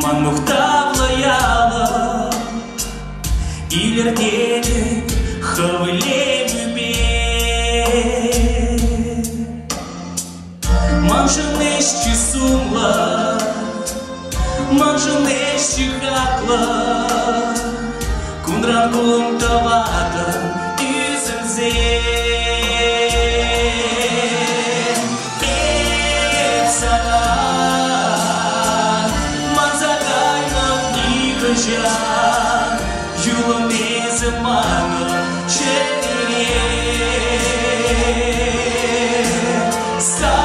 Manmuhtavlayala ilerteni havlemi Manjıneshçi sumla Manjıneshçi hakla Kundran kuntavatan üzümze Юлом не заману черере Сачинде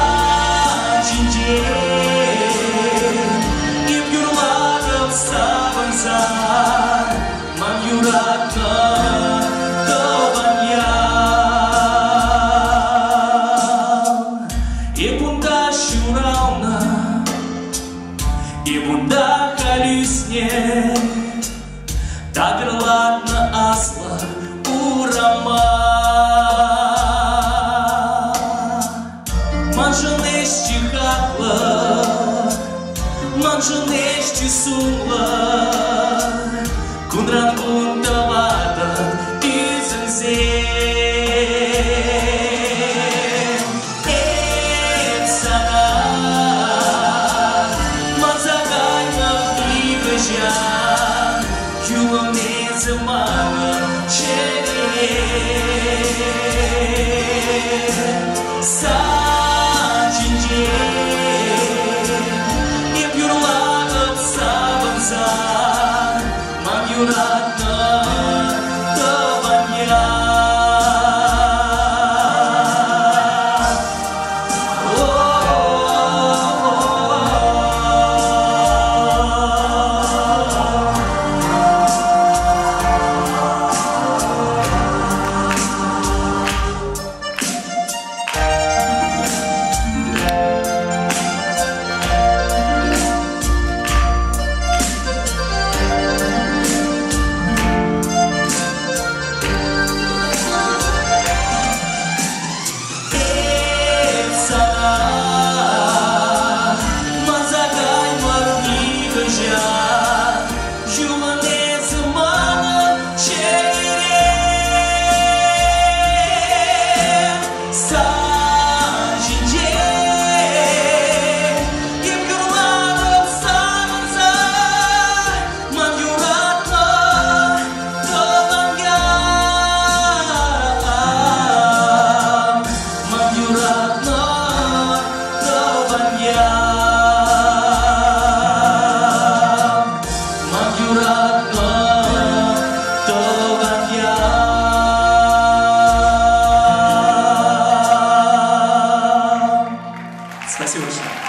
Им юрладов саванса Ман юратна тобanya И бунда шурауна И бунда колесне Так ладно асла урама Manjıneshçi hakla Manjıneshçi sumla Kundran kuntavatan üzümze Hep sana Mazagayna pribejan Юлом не заману черере Сачинде Им юрладов саванса Ман юратна тобanya Спасибо большое.